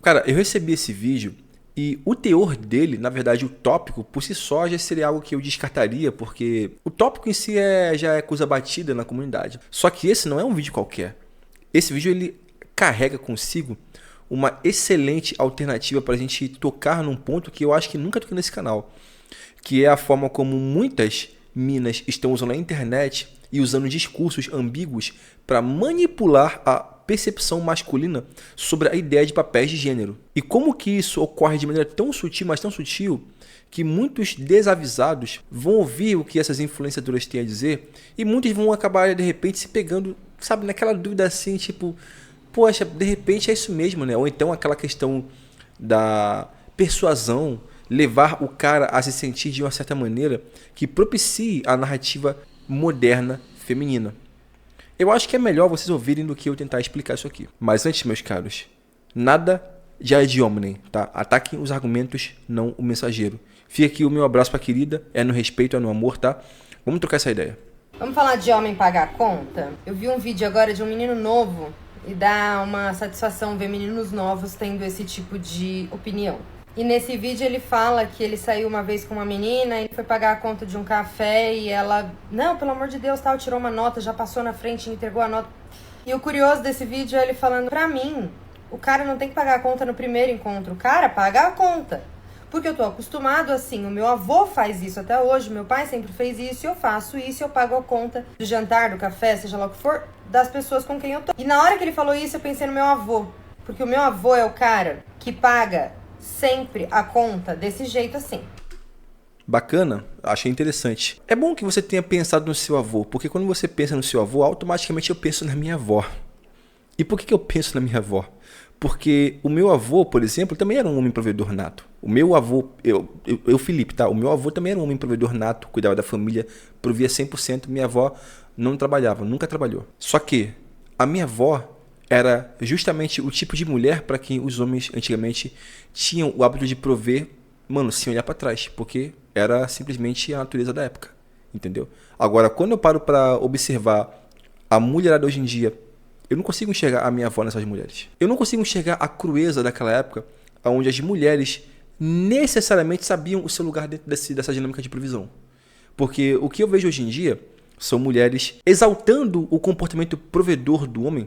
Cara, eu recebi esse vídeo e o teor dele, na verdade, o tópico, por si só, já seria algo que eu descartaria, porque o tópico em si já é coisa batida na comunidade. Só que esse não é um vídeo qualquer. Esse vídeo ele carrega consigo uma excelente alternativa para a gente tocar num ponto que eu acho que nunca toquei nesse canal, que é a forma como muitas minas estão usando a internet e usando discursos ambíguos para manipular a percepção masculina sobre a ideia de papéis de gênero. E como que isso ocorre de maneira tão sutil, mas tão sutil, que muitos desavisados vão ouvir o que essas influenciadoras têm a dizer e muitos vão acabar, de repente, se pegando, sabe, naquela dúvida assim, tipo, poxa, de repente é isso mesmo, né? Ou então aquela questão da persuasão, levar o cara a se sentir de uma certa maneira que propicie a narrativa moderna feminina. Eu acho que é melhor vocês ouvirem do que eu tentar explicar isso aqui. Mas antes, meus caros, nada de ad hominem, tá? Ataquem os argumentos, não o mensageiro. Fica aqui o meu abraço pra querida, é no respeito, é no amor, tá? Vamos trocar essa ideia. Vamos falar de homem pagar a conta? Eu vi um vídeo agora de um menino novo e dá uma satisfação ver meninos novos tendo esse tipo de opinião. E nesse vídeo ele fala que ele saiu uma vez com uma menina, ele foi pagar a conta de um café e ela, não, pelo amor de Deus, tal, tirou uma nota, já passou na frente, entregou a nota. E o curioso desse vídeo é ele falando, pra mim, o cara não tem que pagar a conta no primeiro encontro, o cara paga a conta. Porque eu tô acostumado assim, o meu avô faz isso até hoje, meu pai sempre fez isso, e eu faço isso, eu pago a conta do jantar, do café, seja lá o que for, das pessoas com quem eu tô. E na hora que ele falou isso, eu pensei no meu avô, porque o meu avô é o cara que paga sempre a conta desse jeito assim. Bacana, achei interessante. É bom que você tenha pensado no seu avô, porque quando você pensa no seu avô, automaticamente eu penso na minha avó. E por que eu penso na minha avó? Porque o meu avô, por exemplo, também era um homem provedor nato. O meu avô, eu Felipe, tá? O meu avô também era um homem provedor nato, cuidava da família, provia 100%. Minha avó não trabalhava, nunca trabalhou. Só que a minha avó era justamente o tipo de mulher para quem os homens antigamente tinham o hábito de prover, mano, sem olhar para trás, porque era simplesmente a natureza da época, entendeu? Agora, quando eu paro para observar a mulherada hoje em dia, eu não consigo enxergar a minha avó nessas mulheres. Eu não consigo enxergar a crueza daquela época, onde as mulheres necessariamente sabiam o seu lugar dentro dessa dinâmica de provisão. Porque o que eu vejo hoje em dia são mulheres exaltando o comportamento provedor do homem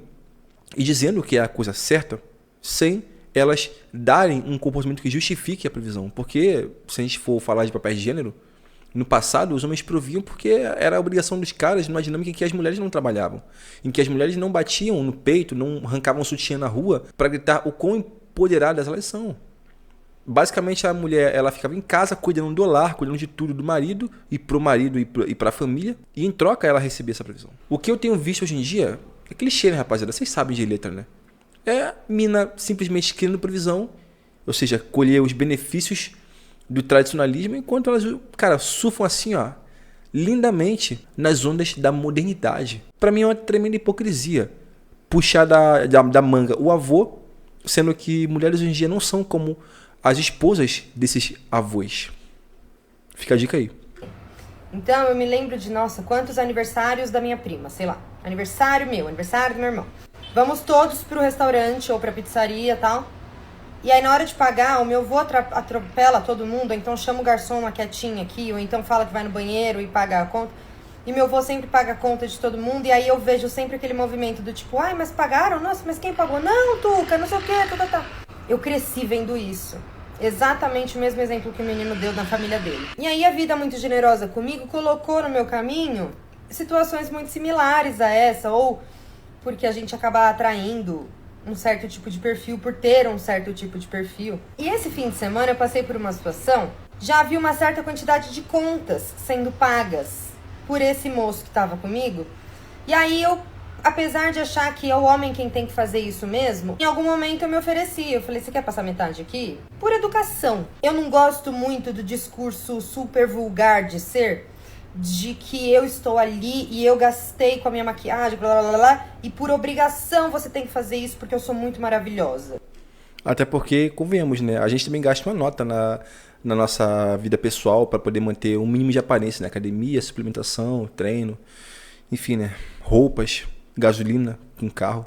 e dizendo que é a coisa certa, sem elas darem um comportamento que justifique a provisão. Porque, se a gente for falar de papéis de gênero, no passado os homens proviam porque era a obrigação dos caras numa dinâmica em que as mulheres não trabalhavam. Em que as mulheres não batiam no peito, não arrancavam sutiã na rua para gritar o quão empoderadas elas são. Basicamente a mulher ela ficava em casa cuidando do lar, cuidando de tudo do marido e pro marido e pra família. E em troca ela recebia essa provisão. O que eu tenho visto hoje em dia é cara, né, rapaziada? Vocês sabem de letra, né? É mina simplesmente querendo provisão, ou seja, colher os benefícios do tradicionalismo, enquanto elas, cara, surfam assim, ó, lindamente nas ondas da modernidade. Pra mim é uma tremenda hipocrisia puxar da manga o avô, sendo que mulheres hoje em dia não são como as esposas desses avós. Fica a dica aí. Então eu me lembro de, nossa, quantos aniversários da minha prima, sei lá. Aniversário meu, aniversário do meu irmão. Vamos todos pro restaurante ou pra pizzaria e tal. E aí na hora de pagar, o meu avô atropela todo mundo, ou então chama o garçom uma quietinha aqui, ou então fala que vai no banheiro e paga a conta. E meu avô sempre paga a conta de todo mundo, e aí eu vejo sempre aquele movimento do tipo, ai, mas pagaram? Nossa, mas quem pagou? Não, Tuca, não sei o quê, tá. Eu cresci vendo isso. Exatamente o mesmo exemplo que o menino deu na família dele. E aí a vida muito generosa comigo colocou no meu caminho situações muito similares a essa, ou porque a gente acaba atraindo um certo tipo de perfil por ter um certo tipo de perfil. E esse fim de semana eu passei por uma situação, já vi uma certa quantidade de contas sendo pagas por esse moço que estava comigo. E aí eu, apesar de achar que é o homem quem tem que fazer isso mesmo, em algum momento eu me ofereci. Eu falei, você quer passar metade aqui? Por educação. Eu não gosto muito do discurso super vulgar de ser, de que eu estou ali e eu gastei com a minha maquiagem, blá, blá, blá, blá, e por obrigação você tem que fazer isso porque eu sou muito maravilhosa. Até porque, convenhamos, né? A gente também gasta uma nota na nossa vida pessoal para poder manter um mínimo de aparência, né? Academia, suplementação, treino, enfim, né? Roupas, gasolina com carro.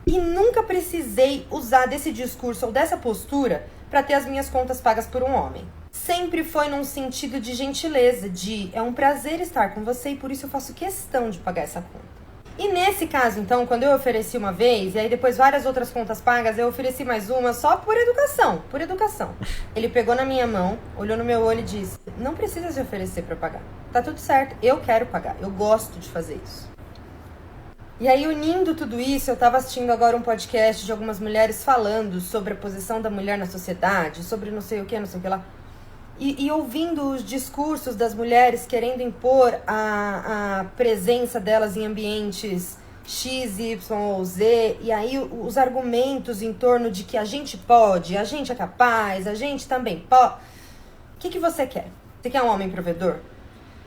E nunca precisei usar desse discurso ou dessa postura para ter as minhas contas pagas por um homem. Sempre foi num sentido de gentileza, de é um prazer estar com você e por isso eu faço questão de pagar essa conta. E nesse caso, então, quando eu ofereci uma vez, e aí depois várias outras contas pagas, eu ofereci mais uma só por educação, por educação. Ele pegou na minha mão, olhou no meu olho e disse, não precisa se oferecer para pagar. Tá tudo certo, eu quero pagar, eu gosto de fazer isso. E aí, unindo tudo isso, eu tava assistindo agora um podcast de algumas mulheres falando sobre a posição da mulher na sociedade, sobre não sei o que lá. E ouvindo os discursos das mulheres querendo impor a presença delas em ambientes X, Y ou Z, e aí os argumentos em torno de que a gente pode, a gente é capaz, a gente também pode. O que você quer? Você quer um homem provedor?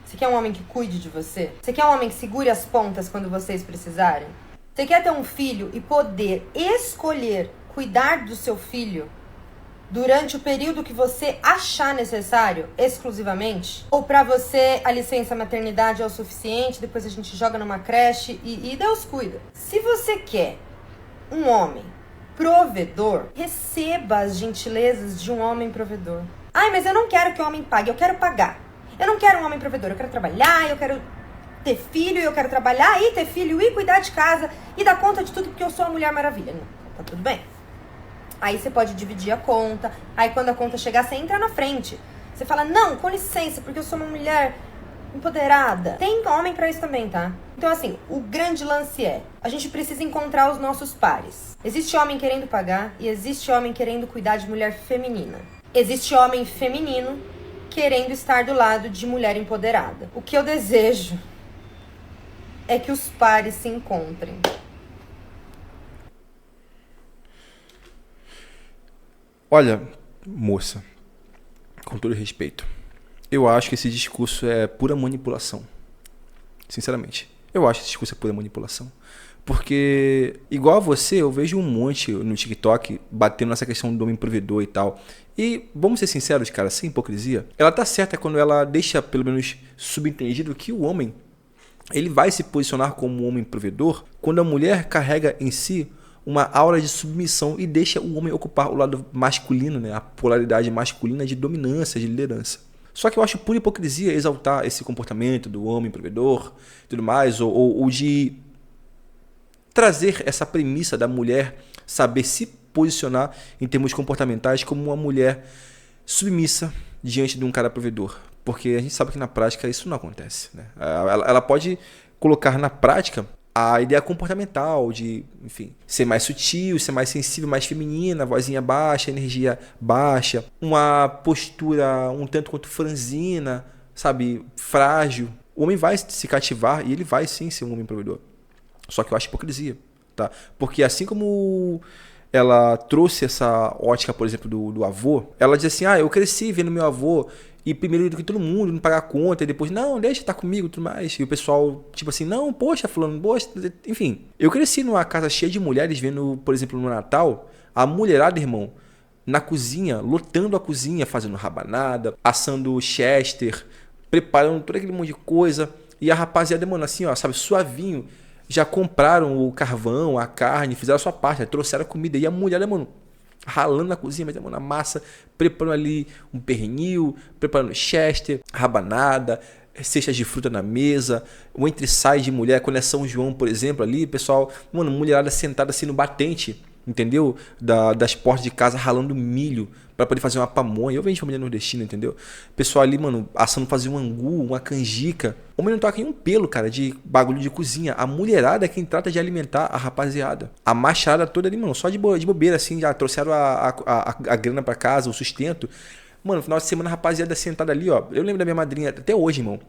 Você quer um homem que cuide de você? Você quer um homem que segure as pontas quando vocês precisarem? Você quer ter um filho e poder escolher cuidar do seu filho durante o período que você achar necessário, exclusivamente? Ou pra você a licença maternidade é o suficiente, depois a gente joga numa creche e Deus cuida. Se você quer um homem provedor, receba as gentilezas de um homem provedor. Ai, mas eu não quero que o homem pague, eu quero pagar. Eu não quero um homem provedor, eu quero trabalhar, eu quero ter filho, eu quero trabalhar e ter filho e cuidar de casa e dar conta de tudo porque eu sou a Mulher Maravilha. Não, tá tudo bem. Aí você pode dividir a conta, aí quando a conta chegar, você entra na frente. Você fala, não, com licença, porque eu sou uma mulher empoderada. Tem homem pra isso também, tá? Então, assim, o grande lance é, a gente precisa encontrar os nossos pares. Existe homem querendo pagar e existe homem querendo cuidar de mulher feminina. Existe homem feminino querendo estar do lado de mulher empoderada. O que eu desejo é que os pares se encontrem. Olha, moça, com todo respeito, eu acho que esse discurso é pura manipulação. Sinceramente, eu acho que esse discurso é pura manipulação. Porque, igual a você, eu vejo um monte no TikTok batendo nessa questão do homem provedor e tal. E, vamos ser sinceros, cara, sem hipocrisia, ela tá certa quando ela deixa, pelo menos, subentendido que o homem, ele vai se posicionar como um homem provedor quando a mulher carrega em si uma aura de submissão e deixa o homem ocupar o lado masculino, né? A polaridade masculina de dominância, de liderança. Só que eu acho pura hipocrisia exaltar esse comportamento do homem provedor e tudo mais, ou de trazer essa premissa da mulher saber se posicionar em termos comportamentais como uma mulher submissa diante de um cara provedor. Porque a gente sabe que na prática isso não acontece, né? Ela pode colocar na prática a ideia comportamental de, enfim, ser mais sutil, ser mais sensível, mais feminina, vozinha baixa, energia baixa, uma postura um tanto quanto franzina, sabe, frágil. O homem vai se cativar e ele vai sim ser um homem provedor. Só que eu acho hipocrisia, tá? Porque assim como ela trouxe essa ótica, por exemplo, do avô, ela diz assim, eu cresci vendo meu avô e primeiro do que todo mundo, não pagar a conta, e depois, não, deixa estar comigo e tudo mais. E o pessoal, tipo assim, não, poxa, fulano, poxa, enfim. Eu cresci numa casa cheia de mulheres vendo, por exemplo, no Natal, a mulherada, irmão, na cozinha, lotando a cozinha, fazendo rabanada, assando chester, preparando todo aquele monte de coisa. E a rapaziada, mano, assim, ó, sabe, suavinho, já compraram o carvão, a carne, fizeram a sua parte, né? Trouxeram a comida. E a mulher, mano, ralando na cozinha, metendo a mão na massa, preparando ali um pernil, preparando chester, rabanada, cestas de fruta na mesa, o entre-sai de mulher, quando é São João, por exemplo, ali, pessoal, mano, mulherada sentada assim no batente, entendeu? Das portas de casa, ralando milho para poder fazer uma pamonha. Eu venho de família nordestina, entendeu? Pessoal ali, mano, assando fazer um angu, uma canjica. O homem não toca em um pelo, cara, de bagulho de cozinha. A mulherada é quem trata de alimentar a rapaziada. A machada toda ali, mano, só de bobeira, assim, já trouxeram a grana para casa, o sustento. Mano, no final de semana, a rapaziada sentada ali, ó. Eu lembro da minha madrinha, até hoje, irmão.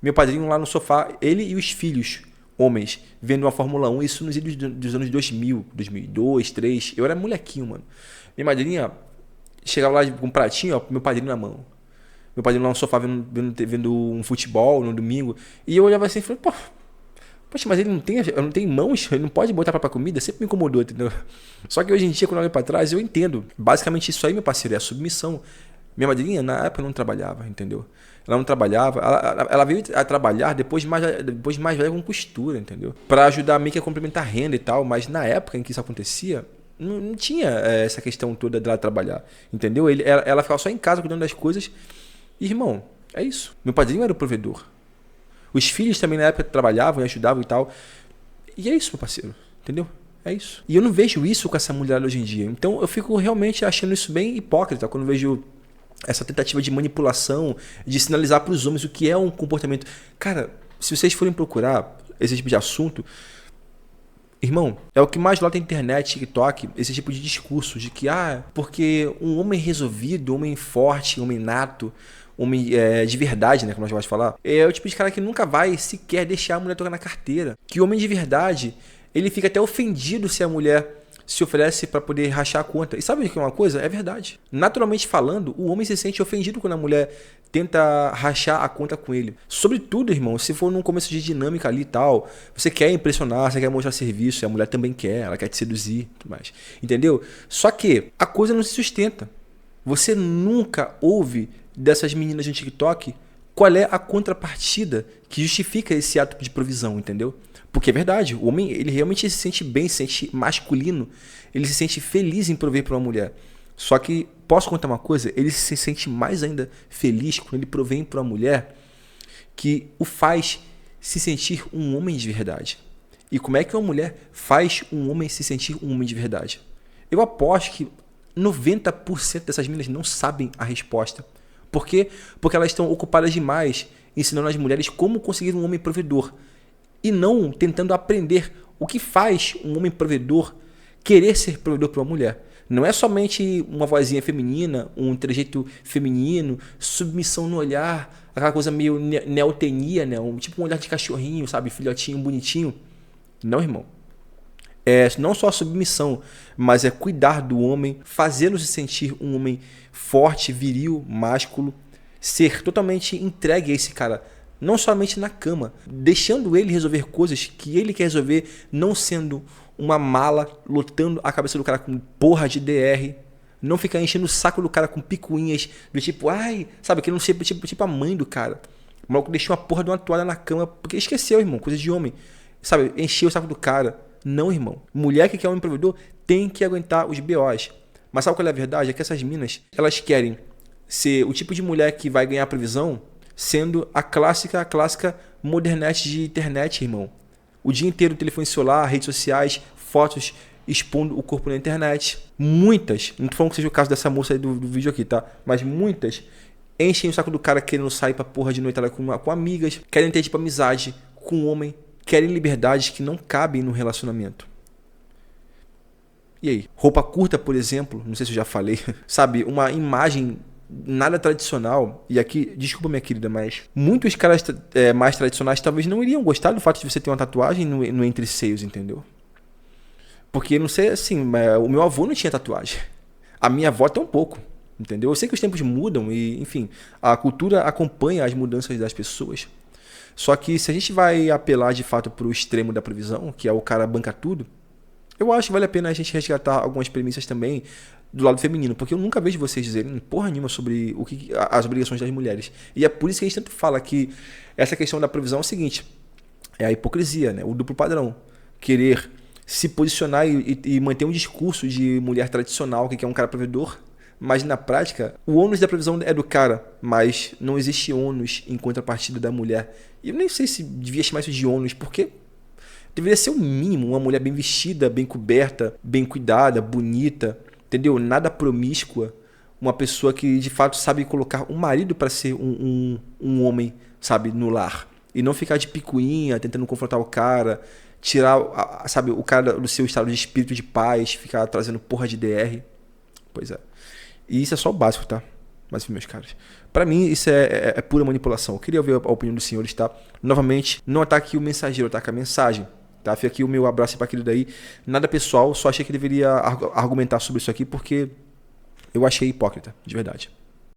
Meu padrinho lá no sofá, ele e os filhos, homens, vendo uma Fórmula 1, isso nos idos dos anos 2000, 2002, 2003. Eu era molequinho, mano. Minha madrinha chegava lá com um pratinho, ó, meu padrinho na mão. Meu padrinho lá no sofá vendo um futebol no domingo. E eu olhava assim e falei, poxa, mas ele não tem mãos, ele não pode botar pra comida? Sempre me incomodou, entendeu? Só que hoje em dia, quando eu olho pra trás, eu entendo. Basicamente isso aí, meu parceiro, é a submissão. Minha madrinha, na época, não trabalhava, entendeu? Ela não trabalhava. Ela veio a trabalhar depois de mais velha com costura, entendeu? Pra ajudar meio que a complementar a renda e tal. Mas na época em que isso acontecia, não tinha essa questão toda dela trabalhar, entendeu? Ela ficava só em casa cuidando das coisas. E, irmão, é isso. Meu padrinho era o provedor. Os filhos também na época trabalhavam e ajudavam e tal. E é isso, meu parceiro, entendeu? É isso. E eu não vejo isso com essa mulher hoje em dia. Então eu fico realmente achando isso bem hipócrita quando eu vejo essa tentativa de manipulação, de sinalizar para os homens o que é um comportamento. Cara, se vocês forem procurar esse tipo de assunto, irmão, é o que mais lota na internet, TikTok, esse tipo de discurso de que, porque um homem resolvido, um homem forte, um homem nato, homem de verdade, né, como nós vamos falar, é o tipo de cara que nunca vai sequer deixar a mulher tocar na carteira. Que o homem de verdade, ele fica até ofendido se a mulher se oferece para poder rachar a conta. E sabe o que é uma coisa? É verdade. Naturalmente falando, o homem se sente ofendido quando a mulher tenta rachar a conta com ele. Sobretudo, irmão, se for num começo de dinâmica ali e tal, você quer impressionar, você quer mostrar serviço, e a mulher também quer, ela quer te seduzir e tudo mais. Entendeu? Só que a coisa não se sustenta. Você nunca ouve dessas meninas no TikTok qual é a contrapartida que justifica esse ato de provisão, entendeu? Porque é verdade, o homem ele realmente se sente bem, se sente masculino, ele se sente feliz em prover para uma mulher. Só que, posso contar uma coisa? Ele se sente mais ainda feliz quando ele provém para uma mulher que o faz se sentir um homem de verdade. E como é que uma mulher faz um homem se sentir um homem de verdade? Eu aposto que 90% dessas meninas não sabem a resposta. Por quê? Porque elas estão ocupadas demais ensinando as mulheres como conseguir um homem provedor. E não tentando aprender o que faz um homem provedor querer ser provedor para uma mulher. Não é somente uma vozinha feminina, um trejeito feminino, submissão no olhar, aquela coisa meio neotenia, né? Tipo um olhar de cachorrinho, sabe? Filhotinho, bonitinho. Não, irmão. É não só a submissão, mas é cuidar do homem, fazê-lo se sentir um homem forte, viril, másculo, ser totalmente entregue a esse cara, não somente na cama, deixando ele resolver coisas que ele quer resolver, não sendo uma mala, lotando a cabeça do cara com porra de DR, não ficar enchendo o saco do cara com picuinhas, do tipo, sabe, que não seja tipo a mãe do cara. O maluco deixou uma porra de uma toalha na cama, porque esqueceu, irmão, coisa de homem, sabe, encheu o saco do cara. Não, irmão. Mulher que quer homem provedor tem que aguentar os BOs. Mas sabe qual é a verdade? É que essas minas, elas querem ser o tipo de mulher que vai ganhar previsão sendo a clássica modernete de internet, irmão. O dia inteiro telefone celular, redes sociais, fotos expondo o corpo na internet. Muitas, não tô falando que seja o caso dessa moça aí do vídeo aqui, tá? Mas muitas enchem o saco do cara querendo sair pra porra de noitada com amigas, querem ter tipo amizade com um homem, querem liberdades que não cabem no relacionamento. E aí? Roupa curta, por exemplo, não sei se eu já falei, sabe? Uma imagem nada tradicional. E aqui, desculpa minha querida, mas muitos caras mais tradicionais talvez não iriam gostar do fato de você ter uma tatuagem no entre seios, entendeu? Porque, não sei, assim, o meu avô não tinha tatuagem. A minha avó tem um pouco, entendeu? Eu sei que os tempos mudam e, enfim, a cultura acompanha as mudanças das pessoas. Só que se a gente vai apelar de fato para o extremo da previsão, que é o cara banca tudo, eu acho que vale a pena a gente resgatar algumas premissas também do lado feminino, porque eu nunca vejo vocês dizerem porra nenhuma sobre as obrigações das mulheres. E é por isso que a gente tanto fala que essa questão da previsão é o seguinte, é a hipocrisia, né? O duplo padrão. Querer se posicionar e manter um discurso de mulher tradicional, que é um cara provedor, mas na prática, o ônus da previsão é do cara, mas não existe ônus em contrapartida da mulher. E eu nem sei se devia chamar isso de ônus, porque deveria ser o mínimo, uma mulher bem vestida, bem coberta, bem cuidada, bonita, entendeu? Nada promíscua, uma pessoa que de fato sabe colocar um marido para ser um homem, sabe, no lar. E não ficar de picuinha, tentando confrontar o cara, tirar, sabe, o cara do seu estado de espírito de paz, ficar trazendo porra de DR. Pois é. E isso é só o básico, tá? Mas, meus caros, pra mim isso é pura manipulação. Eu queria ouvir a opinião dos senhores, tá? Novamente, não ataque o mensageiro, ataque a mensagem, tá? Fica aqui o meu abraço para aquele daí. Nada pessoal, só achei que deveria argumentar sobre isso aqui porque eu achei hipócrita, de verdade.